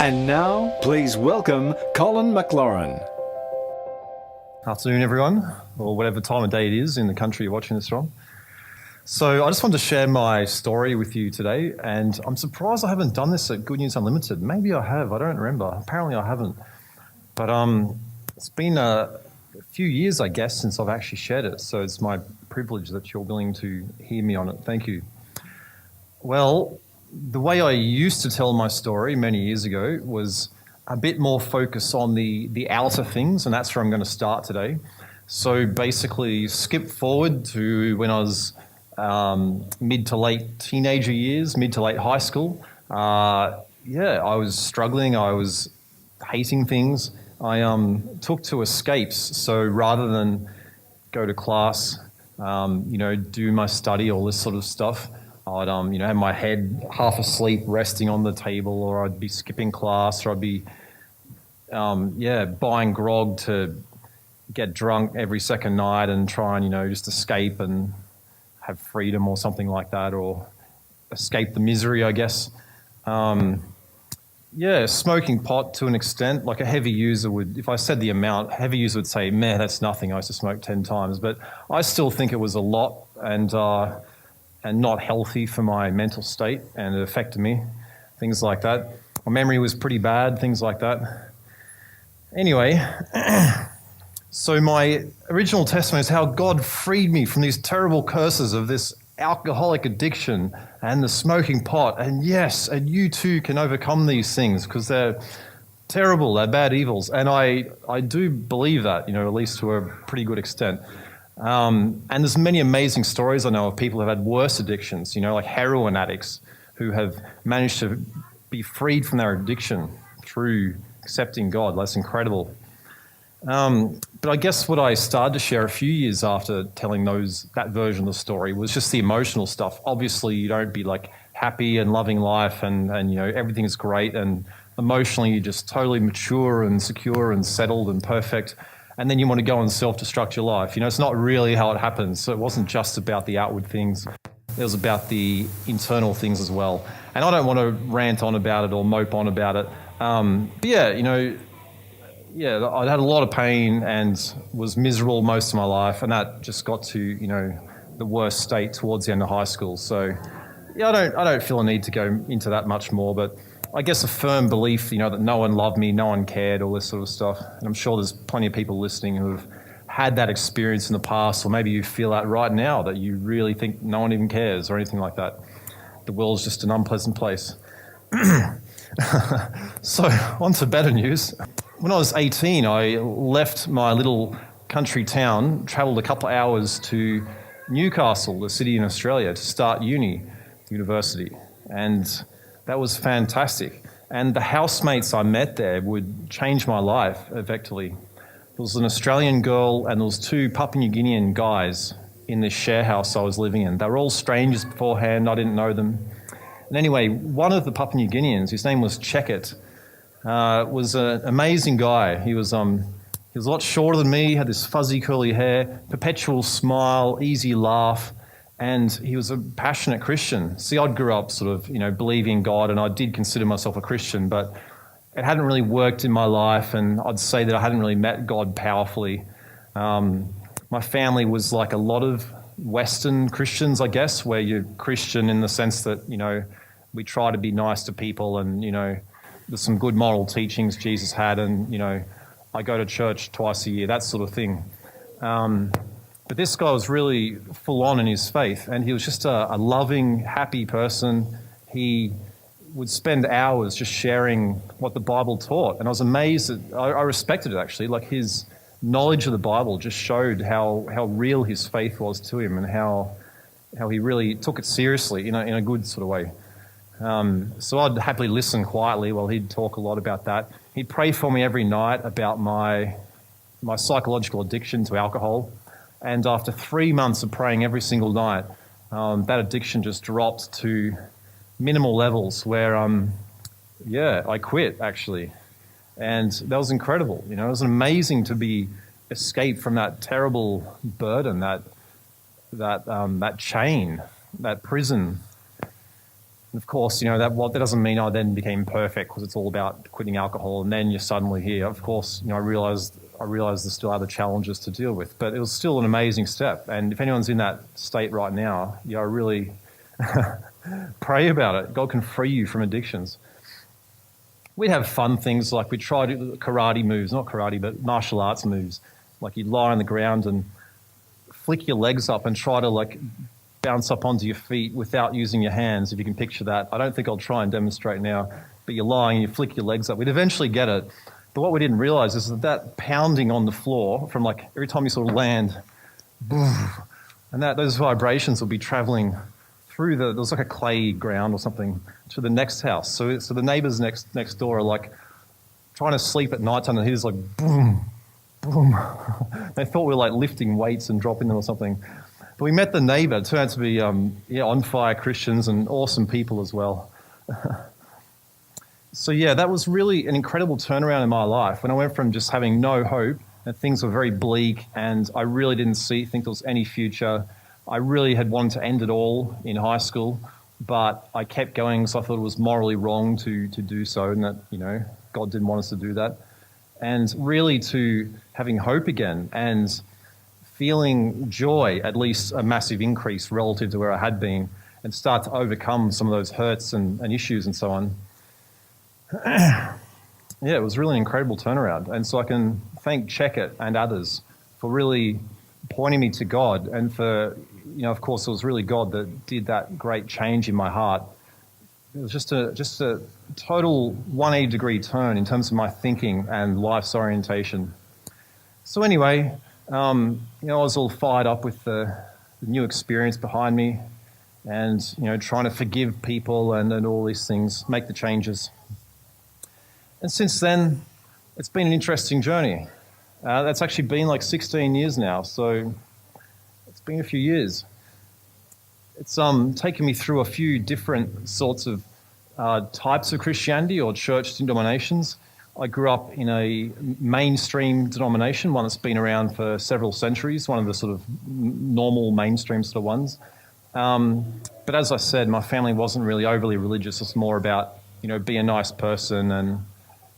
And now, please welcome Colin Maclaurin. Afternoon, everyone, or whatever time of day it is in the country you're watching this from. So I just wanted to share my story with you today, and I'm surprised I haven't done this at Good News Unlimited. Maybe I have, I don't remember. Apparently I haven't. But it's been a few years, I guess, since I've actually shared it, so it's my privilege that you're willing to hear me on it. Thank you. Well, the way I used to tell my story many years ago was a bit more focus on the outer things, and that's where I'm going to start today. So basically, skip forward to when I was mid to late teenager years, mid to late high school. I was struggling. I was hating things. I took to escapes. So rather than go to class, do my study, all this sort of stuff, I'd have my head half asleep, resting on the table, or I'd be skipping class, or I'd be buying grog to get drunk every second night and try and just escape and have freedom or something like that, or escape the misery, I guess. Smoking pot to an extent, like a heavy user would, if I said the amount, a heavy user would say, "Meh, that's nothing. I used to smoke 10 times." But I still think it was a lot and not healthy for my mental state, and it affected me, things like that. My memory was pretty bad, things like that. Anyway, so my original testimony is how God freed me from these terrible curses of this alcoholic addiction and the smoking pot. And yes, and you too can overcome these things because they're terrible, they're bad evils. And I do believe that, at least to a pretty good extent. And there's many amazing stories I know of people who have had worse addictions, like heroin addicts who have managed to be freed from their addiction through accepting God. That's incredible. But I guess what I started to share a few years after telling that version of the story was just the emotional stuff. Obviously, you don't be like happy and loving life and everything is great, and emotionally you're just totally mature and secure and settled and perfect. And then you want to go and self-destruct your life. It's not really how it happens. So it wasn't just about the outward things. It was about the internal things as well. And I don't want to rant on about it or mope on about it. I had a lot of pain and was miserable most of my life. And that just got to, the worst state towards the end of high school. So, I don't feel a need to go into that much more. But I guess a firm belief, that no one loved me, no one cared, all this sort of stuff. And I'm sure there's plenty of people listening who have had that experience in the past, or maybe you feel that right now, that you really think no one even cares or anything like that. The world's just an unpleasant place. So, on to better news. When I was 18, I left my little country town, travelled a couple of hours to Newcastle, the city in Australia, to start university. And that was fantastic. And the housemates I met there would change my life, effectively. There was an Australian girl and there was two Papua New Guinean guys in this share house I was living in. They were all strangers beforehand, I didn't know them. And anyway, one of the Papua New Guineans, his name was Checkett, was an amazing guy. He was a lot shorter than me, had this fuzzy curly hair, perpetual smile, easy laugh. And he was a passionate Christian. See, I grew up sort of, believing in God, and I did consider myself a Christian, but it hadn't really worked in my life, and I'd say that I hadn't really met God powerfully. My family was like a lot of Western Christians, I guess, where you're Christian in the sense that, we try to be nice to people, and, there's some good moral teachings Jesus had, and, I go to church twice a year, that sort of thing. But this guy was really full on in his faith, and he was just a loving, happy person. He would spend hours just sharing what the Bible taught, and I was amazed I respected it actually. Like his knowledge of the Bible just showed how real his faith was to him, and how he really took it seriously in a good sort of way. So I'd happily listen quietly while he'd talk a lot about that. He'd pray for me every night about my psychological addiction to alcohol. And after 3 months of praying every single night, that addiction just dropped to minimal levels where, I quit actually. And that was incredible. It was amazing to be escaped from that terrible burden, that chain, that prison. And of course, that doesn't mean I then became perfect, because it's all about quitting alcohol, and then you're suddenly here. Of course, I realized there's still other challenges to deal with, but it was still an amazing step. And if anyone's in that state right now, I really pray about it. God can free you from addictions. We'd have fun things like we'd try karate moves, not karate, but martial arts moves. Like you'd lie on the ground and flick your legs up and try to bounce up onto your feet without using your hands, if you can picture that. I don't think I'll try and demonstrate now, but you're lying, you flick your legs up. We'd eventually get it. But what we didn't realize is that pounding on the floor from every time you sort of land, and those vibrations will be traveling through there was a clay ground or something to the next house. So the neighbors next door are trying to sleep at night time, and he's boom, boom. They thought we were lifting weights and dropping them or something. But we met the neighbor. It turned out to be on fire Christians and awesome people as well. So that was really an incredible turnaround in my life when I went from just having no hope and things were very bleak and I really didn't think there was any future. I really had wanted to end it all in high school, but I kept going because I thought it was morally wrong to do so, and that God didn't want us to do that. And really to having hope again and feeling joy, at least a massive increase relative to where I had been, and start to overcome some of those hurts and issues and so on. It was really an incredible turnaround. And so I can thank Checkit and others for really pointing me to God, and for, of course, it was really God that did that great change in my heart. It was just a total 180-degree turn in terms of my thinking and life's orientation. So anyway, I was all fired up with the new experience behind me, and trying to forgive people and all these things, make the changes. And since then, it's been an interesting journey. That's actually been 16 years now, so it's been a few years. It's taken me through a few different sorts of types of Christianity or church denominations. I grew up in a mainstream denomination, one that's been around for several centuries, one of the sort of normal mainstream sort of ones. But as I said, my family wasn't really overly religious. It's more about, be a nice person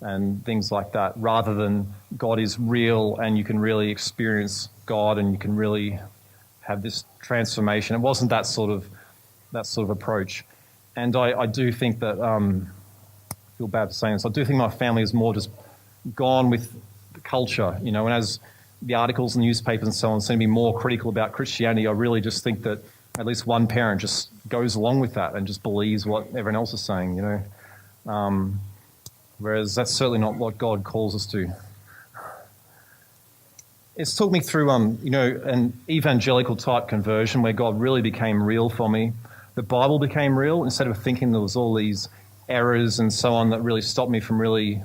and things like that, rather than God is real and you can really experience God and you can really have this transformation. It wasn't that sort of approach. And I do think that, I feel bad for saying this, I do think my family is more just gone with the culture, and as the articles and newspapers and so on seem to be more critical about Christianity, I really just think that at least one parent just goes along with that and just believes what everyone else is saying, whereas that's certainly not what God calls us to. It's took me through, an evangelical type conversion where God really became real for me. The Bible became real instead of thinking there was all these errors and so on that really stopped me from really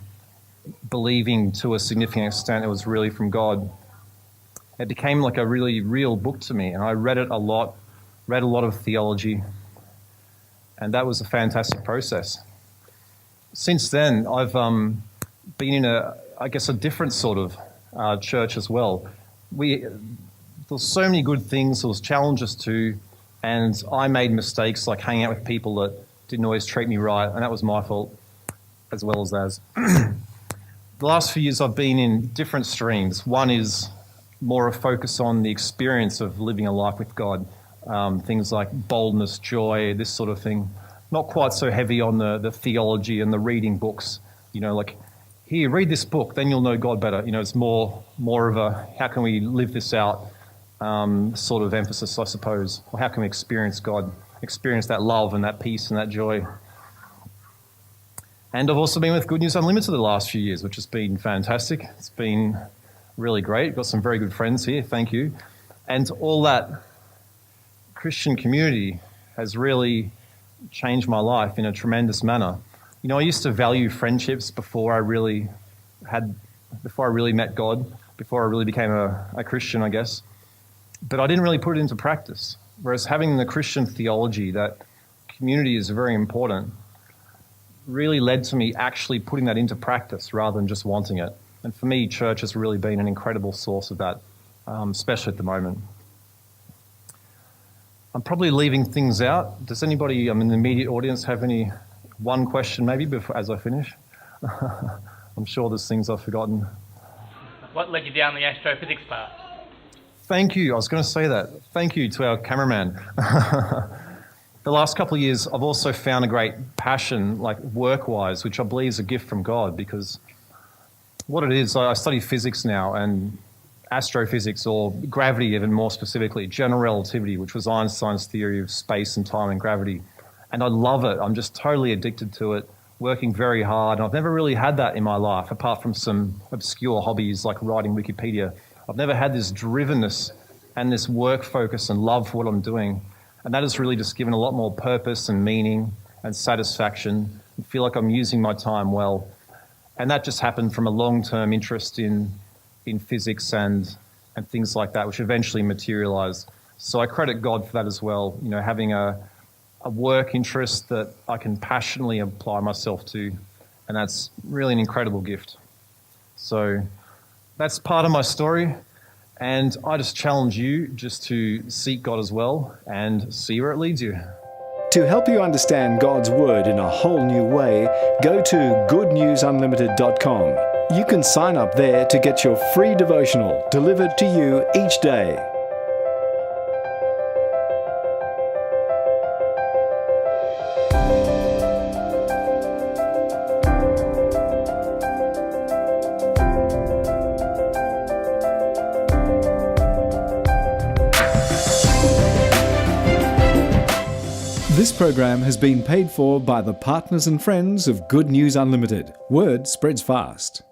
believing to a significant extent it was really from God. It became like a really real book to me, and I read it a lot, read a lot of theology, and that was a fantastic process. Since then, I've been in a different sort of church as well. There's so many good things, there was challenges too, and I made mistakes like hanging out with people that didn't always treat me right, and that was my fault as well as theirs. The last few years I've been in different streams. One is more a focus on the experience of living a life with God, things like boldness, joy, this sort of thing. Not quite so heavy on the theology and the reading books, here, read this book, then you'll know God better. It's more of a how can we live this out sort of emphasis, I suppose. Or how can we experience God, experience that love and that peace and that joy. And I've also been with Good News Unlimited the last few years, which has been fantastic. It's been really great. Got some very good friends here, thank you. And all that Christian community has really changed my life in a tremendous manner. I used to value friendships before I really met God, before I really became a Christian, I guess. But I didn't really put it into practice. Whereas having the Christian theology that community is very important really led to me actually putting that into practice rather than just wanting it. And for me, church has really been an incredible source of that, especially at the moment. I'm probably leaving things out. Does anybody in the immediate audience have one question maybe as I finish? I'm sure there's things I've forgotten. What led you down the astrophysics path? Thank you. I was going to say that. Thank you to our cameraman. The last couple of years, I've also found a great passion, like work-wise, which I believe is a gift from God, because what it is, I study physics now, and astrophysics, or gravity even more specifically, general relativity, which was Einstein's theory of space and time and gravity. And I love it. I'm just totally addicted to it, working very hard. And I've never really had that in my life, apart from some obscure hobbies like writing Wikipedia. I've never had this drivenness and this work focus and love for what I'm doing. And that has really just given a lot more purpose and meaning and satisfaction. I feel like I'm using my time well. And that just happened from a long-term interest in physics and things like that, which eventually materialized. So I credit God for that as well, having a work interest that I can passionately apply myself to. And that's really an incredible gift. So that's part of my story. And I just challenge you just to seek God as well and see where it leads you. To help you understand God's Word in a whole new way, go to goodnewsunlimited.com. You can sign up there to get your free devotional delivered to you each day. This program has been paid for by the partners and friends of Good News Unlimited. Word spreads fast.